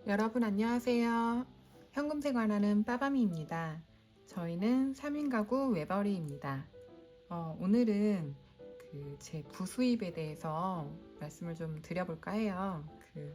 여러분 안녕하세요. 현금 생활하는 빠밤이입니다. 저희는 3인 가구 외벌이입니다. 오늘은 제 부수입에 대해서 말씀을 좀 드려볼까 해요.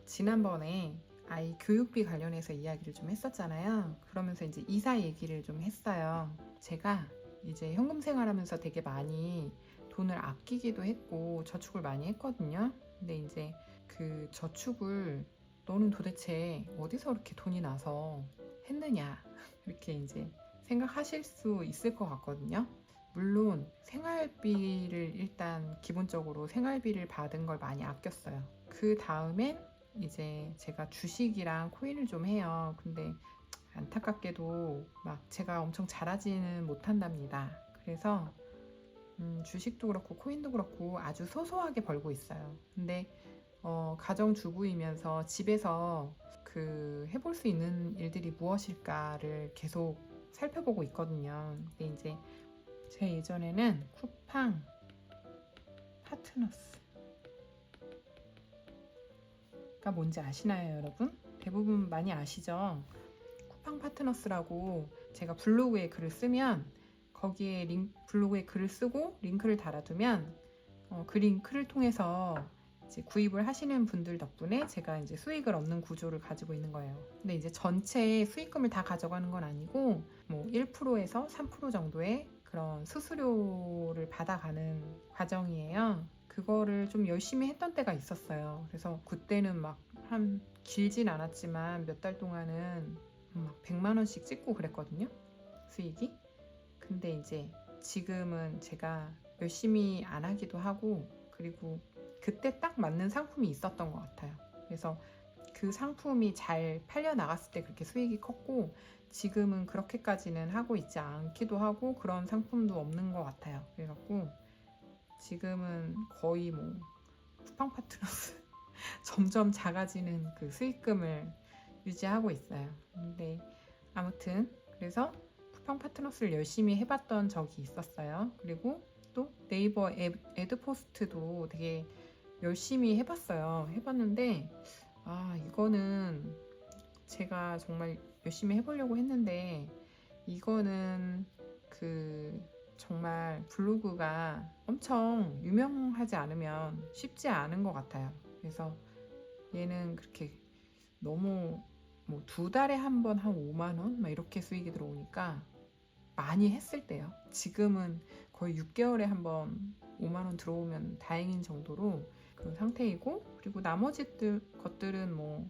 지난번에 아이 교육비 관련해서 이야기를 좀 했었잖아요. 그러면서 이제 이사 얘기를 좀 했어요. 제가 이제 현금 생활하면서 되게 많이 돈을 아끼기도 했고 저축을 많이 했거든요. 근데 이제 그 저축을 너는 도대체 어디서 그렇게 돈이 나서 했느냐 이렇게 이제 생각하실 수 있을 것 같거든요. 물론 생활비를 일단 기본적으로 생활비를 받은 걸 많이 아꼈어요. 그 다음엔 이제 제가 주식이랑 코인을 좀 해요. 근데 안타깝게도 막 제가 엄청 잘하지는 못한답니다. 그래서 주식도 그렇고 코인도 그렇고 아주 소소하게 벌고 있어요. 근데 가정주부이면서 집에서 해볼 수 있는 일들이 무엇일까를 계속 살펴보고 있거든요. 근데 이제 제 예전에는 쿠팡 파트너스가 뭔지 아시나요, 여러분? 대부분 많이 아시죠? 쿠팡 파트너스라고 제가 블로그에 글을 쓰면 거기에 블로그에 글을 쓰고 링크를 달아두면 그 링크를 통해서 이제 구입을 하시는 분들 덕분에 제가 이제 수익을 얻는 구조를 가지고 있는 거예요. 근데 이제 전체 수익금을 다 가져가는 건 아니고 뭐 1%에서 3% 정도의 그런 수수료를 받아가는 과정이에요. 그거를 좀 열심히 했던 때가 있었어요. 그래서 그때는 막 한 길진 않았지만 몇 달 동안은 막 100만 원씩 찍고 그랬거든요. 수익이. 근데 이제 지금은 제가 열심히 안 하기도 하고 그리고 그때 딱 맞는 상품이 있었던 것 같아요. 그래서 그 상품이 잘 팔려 나갔을 때 그렇게 수익이 컸고 지금은 그렇게까지는 하고 있지 않기도 하고 그런 상품도 없는 것 같아요. 그래갖고 지금은 거의 뭐 쿠팡 파트너스 점점 작아지는 그 수익금을 유지하고 있어요. 근데 아무튼 그래서 쿠팡 파트너스를 열심히 해봤던 적이 있었어요. 그리고 또 네이버 애드포스트도 되게 열심히 해봤어요. 해봤는데 이거는 제가 정말 열심히 해보려고 했는데 이거는 정말 블로그가 엄청 유명하지 않으면 쉽지 않은 것 같아요. 그래서 얘는 그렇게 너무 뭐 2달에 한 번 한 5만 원? 막 이렇게 수익이 들어오니까 많이 했을 때요. 지금은 거의 6개월에 한 번 5만 원 들어오면 다행인 정도로 그런 상태이고 그리고 나머지 것들은 뭐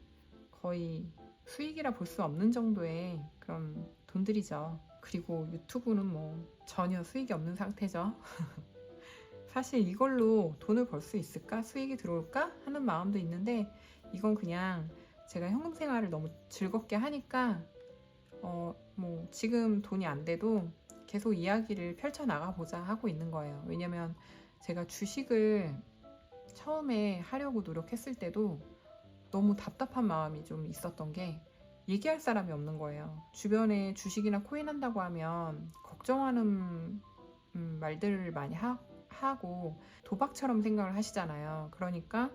거의 수익이라 볼 수 없는 정도의 그런 돈들이죠. 그리고 유튜브는 뭐 전혀 수익이 없는 상태죠. 사실 이걸로 돈을 벌 수 있을까? 수익이 들어올까? 하는 마음도 있는데 이건 그냥 제가 현금 생활을 너무 즐겁게 하니까 뭐 지금 돈이 안 돼도 계속 이야기를 펼쳐나가 보자 하고 있는 거예요. 왜냐면 제가 주식을 처음에 하려고 노력했을 때도 너무 답답한 마음이 좀 있었던 게 얘기할 사람이 없는 거예요. 주변에 주식이나 코인 한다고 하면 걱정하는 말들을 많이 하고 도박처럼 생각을 하시잖아요. 그러니까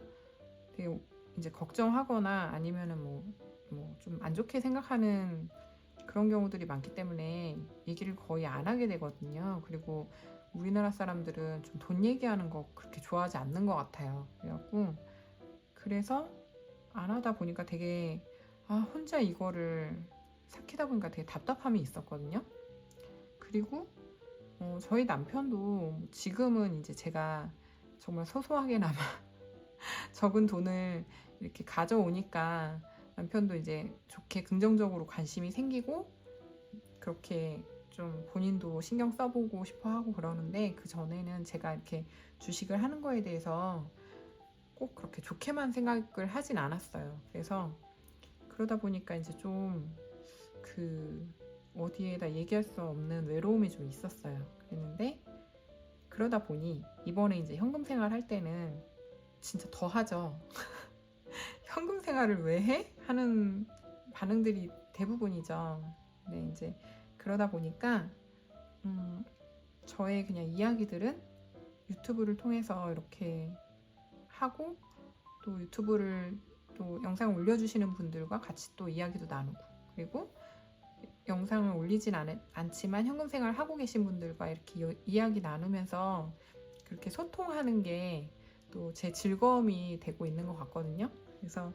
되게 이제 걱정하거나 아니면은 뭐 좀 안 좋게 생각하는 그런 경우들이 많기 때문에 얘기를 거의 안 하게 되거든요. 그리고 우리나라 사람들은 좀 돈 얘기하는 거 그렇게 좋아하지 않는 것 같아요. 그래서 안 하다 보니까 되게 혼자 이거를 삭히다 보니까 되게 답답함이 있었거든요. 그리고 저희 남편도 지금은 이제 제가 정말 소소하게나마 적은 돈을 이렇게 가져오니까 남편도 이제 좋게 긍정적으로 관심이 생기고 그렇게 좀 본인도 신경 써보고 싶어 하고 그러는데 그 전에는 제가 이렇게 주식을 하는 거에 대해서 꼭 그렇게 좋게만 생각을 하진 않았어요. 그래서 그러다 보니까 이제 좀 어디에다 얘기할 수 없는 외로움이 좀 있었어요. 그랬는데 그러다 보니 이번에 이제 현금 생활 할 때는 진짜 더 하죠. 현금 생활을 왜 해? 하는 반응들이 대부분이죠. 근데 이제 그러다 보니까 저의 그냥 이야기들은 유튜브를 통해서 이렇게 하고 또 유튜브를 또 영상 올려주시는 분들과 같이 또 이야기도 나누고, 그리고 영상을 올리진 않지만 현금 생활 하고 계신 분들과 이렇게 이야기 나누면서 그렇게 소통하는 게 또 제 즐거움이 되고 있는 것 같거든요. 그래서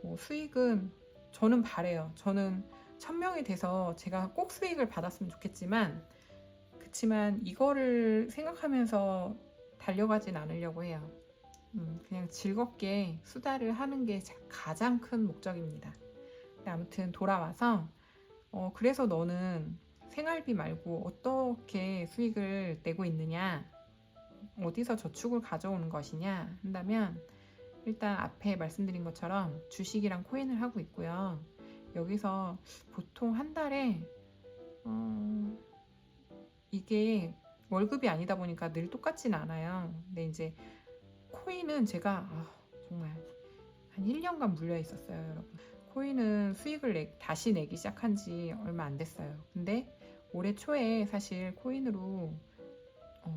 뭐 수익은 저는 바래요. 저는 1000명이 돼서 제가 꼭 수익을 받았으면 좋겠지만, 그치만 이거를 생각하면서 달려가진 않으려고 해요. 그냥 즐겁게 수다를 하는 게 가장 큰 목적입니다. 근데 아무튼 돌아와서 그래서 너는 생활비 말고 어떻게 수익을 내고 있느냐, 어디서 저축을 가져오는 것이냐 한다면, 일단 앞에 말씀드린 것처럼 주식이랑 코인을 하고 있고요. 여기서 보통 한 달에 이게 월급이 아니다 보니까 늘 똑같진 않아요. 근데 이제 코인은 제가 정말 한 1년간 물려 있었어요, 여러분. 코인은 수익을 다시 내기 시작한 지 얼마 안 됐어요. 근데 올해 초에 사실 코인으로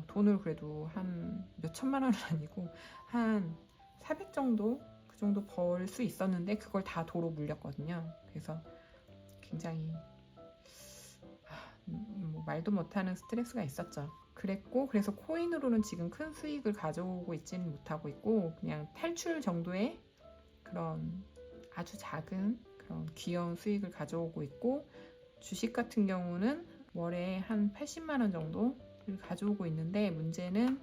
돈을 그래도 한 몇천만 원은 아니고 한 400 정도? 그 정도 벌 수 있었는데 그걸 다 도로 물렸거든요. 그래서 굉장히 뭐 말도 못하는 스트레스가 있었죠. 그랬고, 그래서 코인으로는 지금 큰 수익을 가져오고 있지는 못하고 있고, 그냥 탈출 정도의 그런 아주 작은 그런 귀여운 수익을 가져오고 있고, 주식 같은 경우는 월에 한 80만 원 정도를 가져오고 있는데, 문제는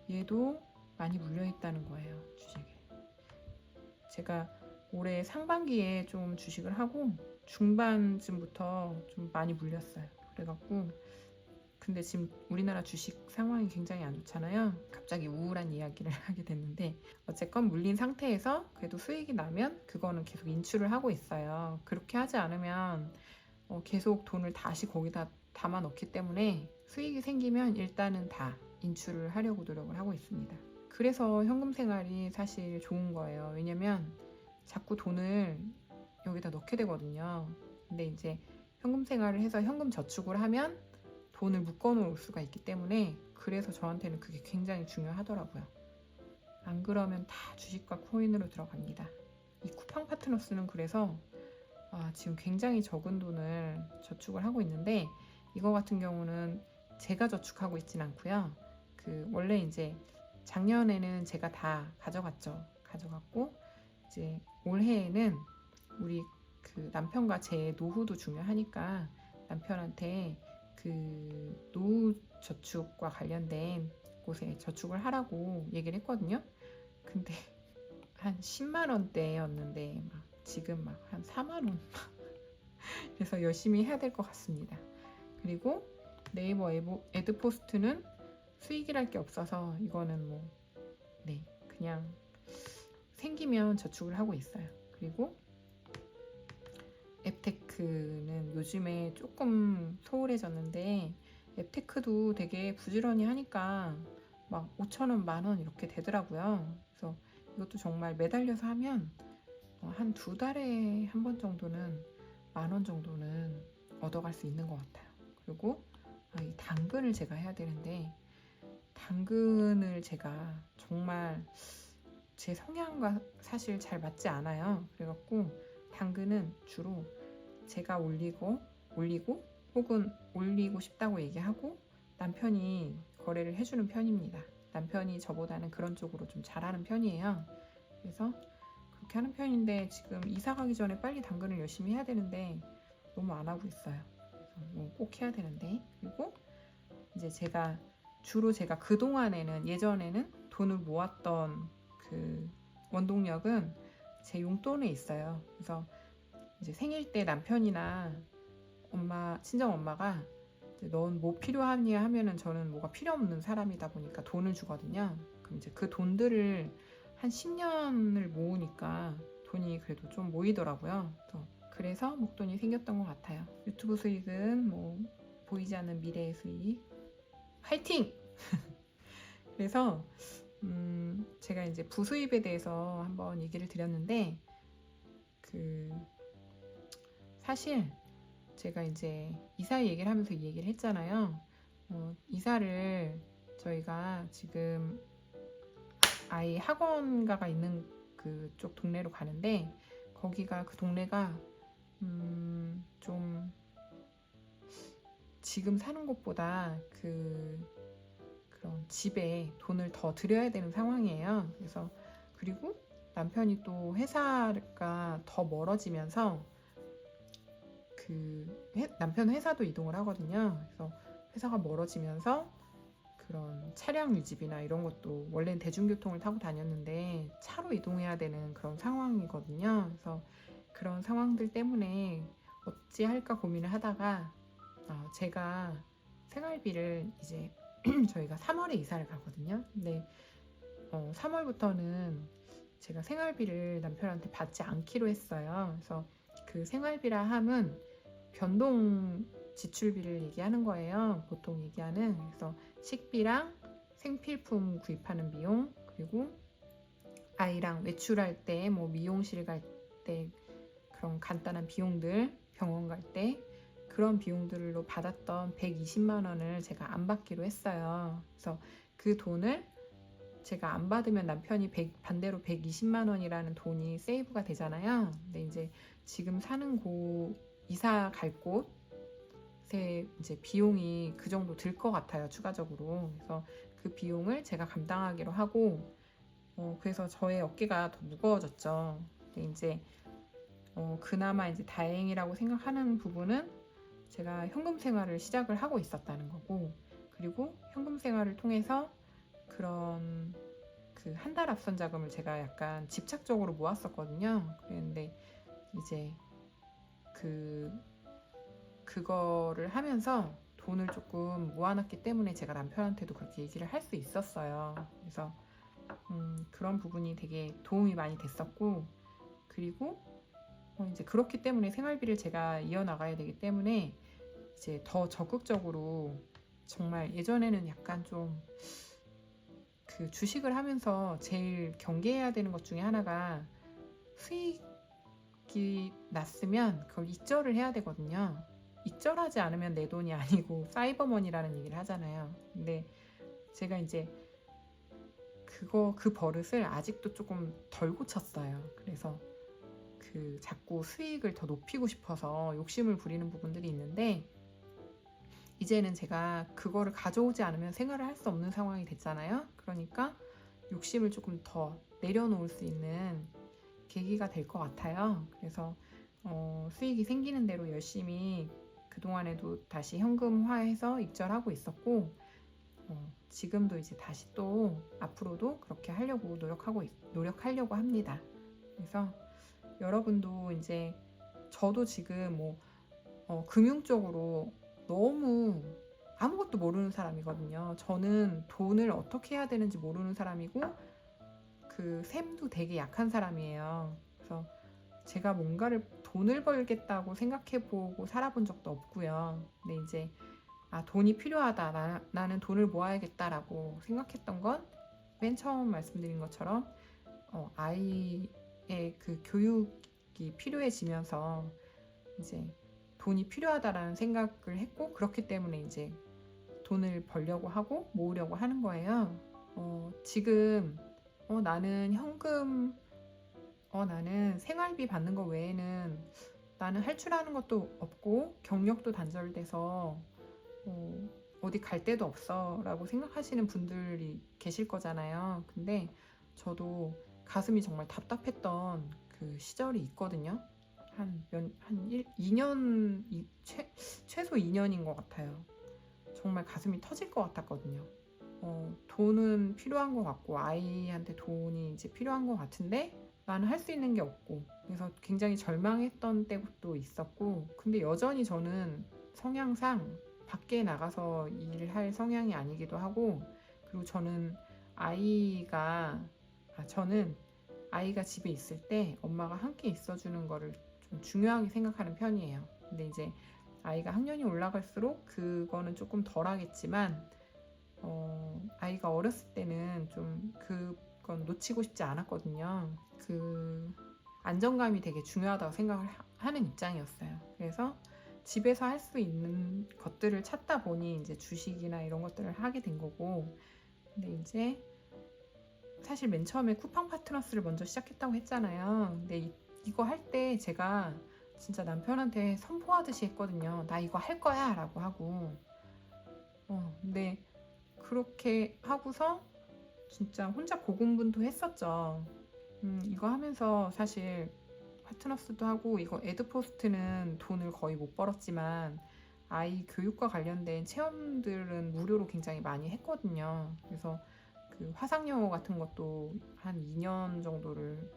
얘도 많이 물려 있다는 거예요, 주식에. 제가 올해 상반기에 좀 주식을 하고 중반쯤부터 좀 많이 물렸어요. 그래갖고, 근데 지금 우리나라 주식 상황이 굉장히 안 좋잖아요. 갑자기 우울한 이야기를 하게 됐는데, 어쨌건 물린 상태에서 그래도 수익이 나면 그거는 계속 인출을 하고 있어요. 그렇게 하지 않으면 계속 돈을 다시 거기다 담아 넣기 때문에 수익이 생기면 일단은 다 인출을 하려고 노력을 하고 있습니다. 그래서 현금 생활이 사실 좋은 거예요. 왜냐면 자꾸 돈을 여기다 넣게 되거든요. 근데 이제 현금 생활을 해서 현금 저축을 하면 돈을 묶어 놓을 수가 있기 때문에, 그래서 저한테는 그게 굉장히 중요하더라고요. 안 그러면 다 주식과 코인으로 들어갑니다. 이 쿠팡 파트너스는 그래서 지금 굉장히 적은 돈을 저축을 하고 있는데, 이거 같은 경우는 제가 저축하고 있진 않고요. 원래 이제 작년에는 제가 다 가져갔죠. 가져갔고, 이제 올해에는 우리 남편과 제 노후도 중요하니까 남편한테 노후 저축과 관련된 곳에 저축을 하라고 얘기를 했거든요. 근데 한 10만 원대였는데 지금 한 4만 원. 그래서 열심히 해야 될 것 같습니다. 그리고 네이버 애드포스트는 수익이랄 게 없어서 이거는 그냥 생기면 저축을 하고 있어요. 그리고 앱테크는 요즘에 조금 소홀해졌는데, 앱테크도 되게 부지런히 하니까 5,000원, 10,000원 이렇게 되더라고요. 그래서 이것도 정말 매달려서 하면 한 2달에 한 번 정도는 10,000원 정도는 얻어갈 수 있는 것 같아요. 그리고 이 당근을 제가 해야 되는데, 당근을 제가 정말 제 성향과 사실 잘 맞지 않아요. 그래갖고 당근은 주로 제가 올리고 혹은 올리고 싶다고 얘기하고 남편이 거래를 해주는 편입니다. 남편이 저보다는 그런 쪽으로 좀 잘하는 편이에요. 그래서 그렇게 하는 편인데, 지금 이사 가기 전에 빨리 당근을 열심히 해야 되는데 너무 안 하고 있어요. 그래서 꼭 해야 되는데. 그리고 이제 제가 그동안에는, 예전에는 돈을 모았던 원동력은 제 용돈에 있어요. 그래서 이제 생일 때 남편이나 친정 엄마가 넌 뭐 필요하니 하면은, 저는 뭐가 필요 없는 사람이다 보니까 돈을 주거든요. 그럼 이제 그 돈들을 한 10년을 모으니까 돈이 그래도 좀 모이더라고요. 그래서 목돈이 생겼던 것 같아요. 유튜브 수익은 보이지 않는 미래의 수익. 화이팅! 그래서 제가 이제 부수입에 대해서 한번 얘기를 드렸는데, 사실 제가 이제 이사 얘기를 하면서 이 얘기를 했잖아요. 이사를 저희가 지금 아이 학원가가 있는 그쪽 동네로 가는데 거기가 그 동네가 좀 지금 사는 곳보다 그런 집에 돈을 더 들여야 되는 상황이에요. 그래서 그리고 남편이 또 회사가 더 멀어지면서 남편 회사도 이동을 하거든요. 그래서 회사가 멀어지면서 그런 차량 유지비나 이런 것도 원래는 대중교통을 타고 다녔는데 차로 이동해야 되는 그런 상황이거든요. 그래서 그런 상황들 때문에 어찌 할까 고민을 하다가 제가 생활비를 이제 저희가 3월에 이사를 가거든요. 근데 3월부터는 제가 생활비를 남편한테 받지 않기로 했어요. 그래서 그 생활비라 함은 변동 지출비를 얘기하는 거예요. 보통 얘기하는. 그래서 식비랑 생필품 구입하는 비용, 그리고 아이랑 외출할 때, 뭐 미용실 갈 때 그런 간단한 비용들, 병원 갈 때 그런 비용들로 받았던 120만 원을 제가 안 받기로 했어요. 그래서 그 돈을 제가 안 받으면 남편이 반대로 120만 원이라는 돈이 세이브가 되잖아요. 근데 이제 지금 사는 이사 갈 곳에 이제 비용이 그 정도 들 것 같아요, 추가적으로. 그래서 그 비용을 제가 감당하기로 하고, 그래서 저의 어깨가 더 무거워졌죠. 근데 이제 그나마 이제 다행이라고 생각하는 부분은 제가 현금 생활을 시작을 하고 있었다는 거고, 그리고 현금 생활을 통해서 그런 그 한 달 앞선 자금을 제가 약간 집착적으로 모았었거든요. 그랬는데 이제 그거를 하면서 돈을 조금 모아놨기 때문에 제가 남편한테도 그렇게 얘기를 할 수 있었어요. 그래서 그런 부분이 되게 도움이 많이 됐었고, 그리고 이제 그렇기 때문에 생활비를 제가 이어나가야 되기 때문에 이제 더 적극적으로, 정말 예전에는 약간 좀 그 주식을 하면서 제일 경계해야 되는 것 중에 하나가 수익이 났으면 그걸 익절을 해야 되거든요. 익절하지 않으면 내 돈이 아니고 사이버머니라는 얘기를 하잖아요. 근데 제가 이제 그 버릇을 아직도 조금 덜 고쳤어요. 그래서 자꾸 수익을 더 높이고 싶어서 욕심을 부리는 부분들이 있는데, 이제는 제가 그거를 가져오지 않으면 생활을 할 수 없는 상황이 됐잖아요. 그러니까 욕심을 조금 더 내려놓을 수 있는 계기가 될 것 같아요. 그래서 수익이 생기는 대로 열심히 그동안에도 다시 현금화해서 입절하고 있었고, 지금도 이제 다시 또 앞으로도 그렇게 하려고 노력하려고 합니다. 그래서 여러분도 이제, 저도 지금 금융 쪽으로 너무 아무것도 모르는 사람이거든요. 저는 돈을 어떻게 해야 되는지 모르는 사람이고, 그 셈도 되게 약한 사람이에요. 그래서 제가 뭔가를 돈을 벌겠다고 생각해보고 살아본 적도 없고요. 근데 이제 돈이 필요하다, 나는 돈을 모아야겠다라고 생각했던 건 맨 처음 말씀드린 것처럼 아이의 그 교육이 필요해지면서 이제 돈이 필요하다라는 생각을 했고, 그렇기 때문에 이제 돈을 벌려고 하고 모으려고 하는 거예요. 지금 나는 나는 생활비 받는 거 외에는 나는 할 줄 아는 것도 없고 경력도 단절돼서 어디 갈 데도 없어 라고 생각하시는 분들이 계실 거잖아요. 근데 저도 가슴이 정말 답답했던 그 시절이 있거든요. 한 2년, 최소 2년인 것 같아요. 정말 가슴이 터질 것 같았거든요. 돈은 필요한 것 같고, 아이한테 돈이 이제 필요한 것 같은데 나는 할 수 있는 게 없고, 그래서 굉장히 절망했던 때도 있었고, 근데 여전히 저는 성향상 밖에 나가서 일할 성향이 아니기도 하고, 그리고 저는 아이가 집에 있을 때 엄마가 함께 있어주는 거를 좀 중요하게 생각하는 편이에요. 근데 이제 아이가 학년이 올라갈수록 그거는 조금 덜하겠지만, 아이가 어렸을 때는 좀 그건 놓치고 싶지 않았거든요. 그 안정감이 되게 중요하다고 생각을 하는 입장이었어요. 그래서 집에서 할 수 있는 것들을 찾다 보니 이제 주식이나 이런 것들을 하게 된 거고, 근데 이제 사실 맨 처음에 쿠팡 파트너스를 먼저 시작했다고 했잖아요. 근데 이거 할 때 제가 진짜 남편한테 선포하듯이 했거든요. 나 이거 할 거야 라고 하고. 근데 그렇게 하고서 진짜 혼자 고군분투 했었죠. 이거 하면서 사실 파트너스도 하고 이거 에드포스트는 돈을 거의 못 벌었지만 아이 교육과 관련된 체험들은 무료로 굉장히 많이 했거든요. 그래서 그 화상영어 같은 것도 한 2년 정도를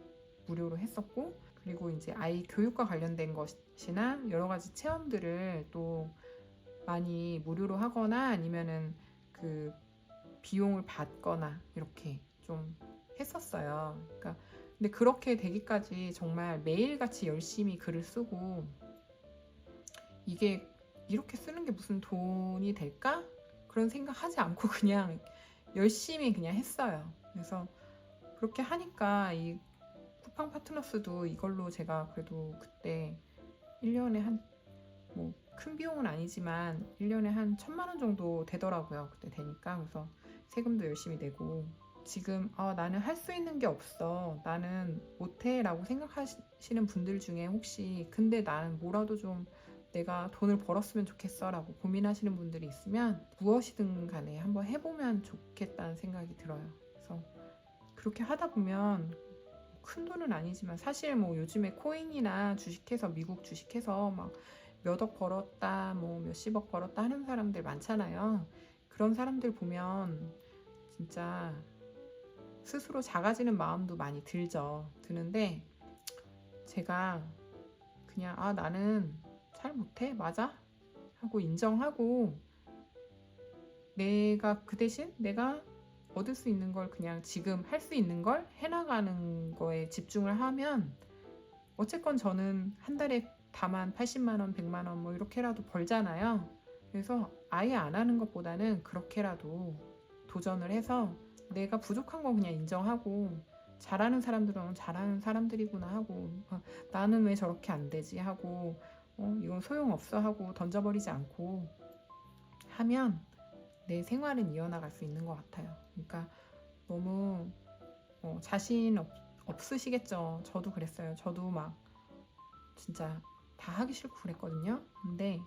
무료로 했었고, 그리고 이제 아이 교육과 관련된 것이나 여러 가지 체험들을 또 많이 무료로 하거나 아니면은 그 비용을 받거나 이렇게 좀 했었어요. 그러니까 근데 그렇게 되기까지 정말 매일같이 열심히 글을 쓰고, 이게 이렇게 쓰는 게 무슨 돈이 될까? 그런 생각하지 않고 그냥 열심히 그냥 했어요. 그래서 그렇게 하니까 이 쿠팡 파트너스도 이걸로 제가 그래도 그때 1년에 한 뭐 큰 비용은 아니지만 1년에 한 1,000만 원 정도 되더라고요. 그때 되니까. 그래서 세금도 열심히 내고, 지금 나는 할 수 있는 게 없어, 나는 못해 라고 생각하시는 분들 중에 혹시 근데 나는 뭐라도 좀 내가 돈을 벌었으면 좋겠어 라고 고민하시는 분들이 있으면 무엇이든 간에 한번 해보면 좋겠다는 생각이 들어요. 그래서 그렇게 하다 보면 큰 돈은 아니지만 사실 뭐 요즘에 코인이나 주식해서 미국 주식해서 막 몇 억 벌었다 뭐 몇십억 벌었다 하는 사람들 많잖아요. 그런 사람들 보면 진짜 스스로 작아지는 마음도 많이 드는데 제가 그냥 나는 잘 못해 맞아 하고 인정하고, 내가 그 대신 내가 얻을 수 있는 걸 그냥 지금 할 수 있는 걸 해나가는 거에 집중을 하면 어쨌건 저는 한 달에 다만 80만 원, 100만 원 뭐 이렇게라도 벌잖아요. 그래서 아예 안 하는 것보다는 그렇게라도 도전을 해서 내가 부족한 건 그냥 인정하고, 잘하는 사람들은 잘하는 사람들이구나 하고, 나는 왜 저렇게 안 되지 하고, 이건 소용없어 하고 던져버리지 않고 하면 내 생활은 이어나갈 수 있는 것 같아요. 그러니까 너무 자신 없으시겠죠. 저도 그랬어요. 저도 막 진짜 다 하기 싫고 그랬거든요. 근데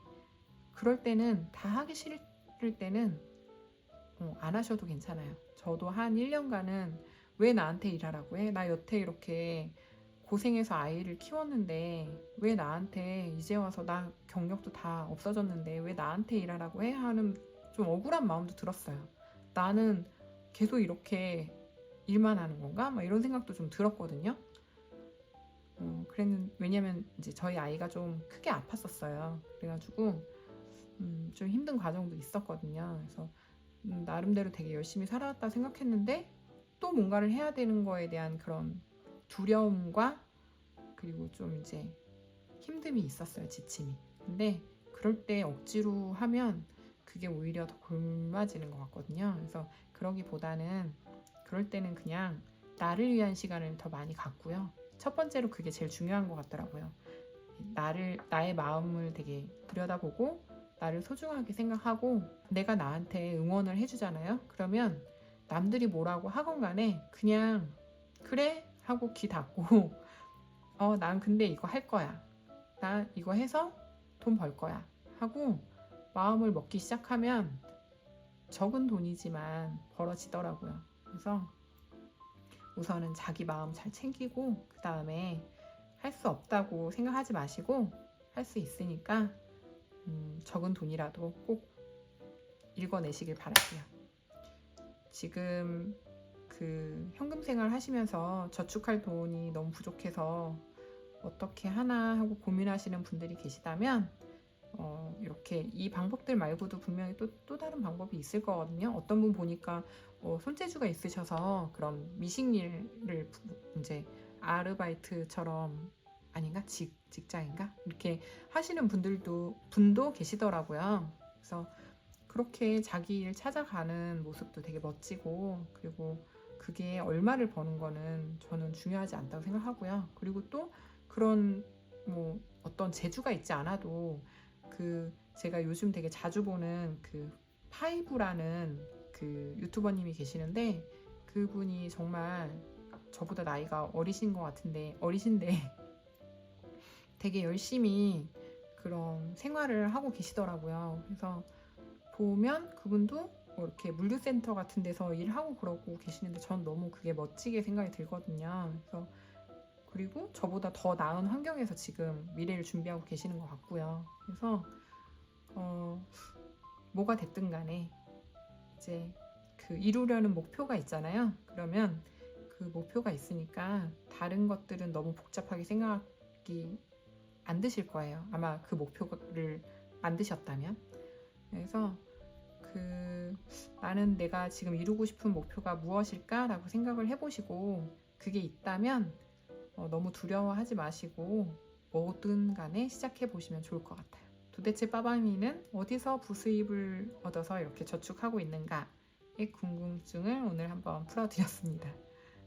그럴 때는 다 하기 싫을 때는 안 하셔도 괜찮아요. 저도 한 1년간은 왜 나한테 일하라고 해? 나 여태 이렇게 고생해서 아이를 키웠는데 왜 나한테 이제 와서 나 경력도 다 없어졌는데 왜 나한테 일하라고 해? 하는 좀 억울한 마음도 들었어요. 나는 계속 이렇게 일만 하는 건가? 막 이런 생각도 좀 들었거든요. 왜냐면 이제 저희 아이가 좀 크게 아팠었어요. 그래가지고 좀 힘든 과정도 있었거든요. 그래서 나름대로 되게 열심히 살아왔다 생각했는데 또 뭔가를 해야 되는 거에 대한 그런 두려움과 그리고 좀 이제 힘듦이 있었어요. 지침이. 근데 그럴 때 억지로 하면 그게 오히려 더 굶어지는 것 같거든요. 그래서 그러기보다는 그럴 때는 그냥 나를 위한 시간을 더 많이 갖고요. 첫 번째로 그게 제일 중요한 것 같더라고요. 나의 마음을 되게 들여다보고 나를 소중하게 생각하고 내가 나한테 응원을 해주잖아요. 그러면 남들이 뭐라고 하건 간에 그냥 그래 하고 귀 닫고 난 근데 이거 할 거야. 나 이거 해서 돈 벌 거야 하고 마음을 먹기 시작하면 적은 돈이지만 벌어지더라고요. 그래서 우선은 자기 마음 잘 챙기고 그 다음에 할 수 없다고 생각하지 마시고 할 수 있으니까 적은 돈이라도 꼭 읽어내시길 바랄게요. 지금 그 현금 생활 하시면서 저축할 돈이 너무 부족해서 어떻게 하나 하고 고민하시는 분들이 계시다면 이렇게 이 방법들 말고도 분명히 또 다른 방법이 있을 거거든요. 어떤 분 보니까 손재주가 있으셔서 그런 미식일을 이제 아르바이트처럼 아닌가? 직장인가? 이렇게 하시는 분도 계시더라고요. 그래서 그렇게 자기 일 찾아가는 모습도 되게 멋지고, 그리고 그게 얼마를 버는 거는 저는 중요하지 않다고 생각하고요. 그리고 또 그런 뭐 어떤 재주가 있지 않아도 제가 요즘 되게 자주 보는 그 파이브라는 그 유튜버님이 계시는데 그분이 정말 저보다 나이가 어리신 것 같은데, 어리신데 되게 열심히 그런 생활을 하고 계시더라고요. 그래서 보면 그분도 뭐 이렇게 물류센터 같은 데서 일하고 그러고 계시는데 전 너무 그게 멋지게 생각이 들거든요. 그래서 그리고 저보다 더 나은 환경에서 지금 미래를 준비하고 계시는 것 같고요. 그래서 뭐가 됐든 간에 이제 그 이루려는 목표가 있잖아요. 그러면 그 목표가 있으니까 다른 것들은 너무 복잡하게 생각이 안 드실 거예요. 아마 그 목표를 만드셨다면. 그래서 나는 내가 지금 이루고 싶은 목표가 무엇일까라고 생각을 해보시고 그게 있다면 너무 두려워하지 마시고 뭐든 간에 시작해 보시면 좋을 것 같아요. 도대체 빠방이는 어디서 부수입을 얻어서 이렇게 저축하고 있는가의 궁금증을 오늘 한번 풀어드렸습니다.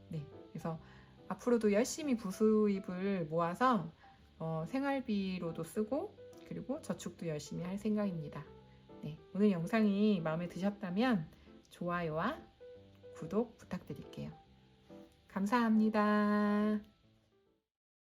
네, 그래서 앞으로도 열심히 부수입을 모아서 생활비로도 쓰고 그리고 저축도 열심히 할 생각입니다. 네, 오늘 영상이 마음에 드셨다면 좋아요와 구독 부탁드릴게요. 감사합니다.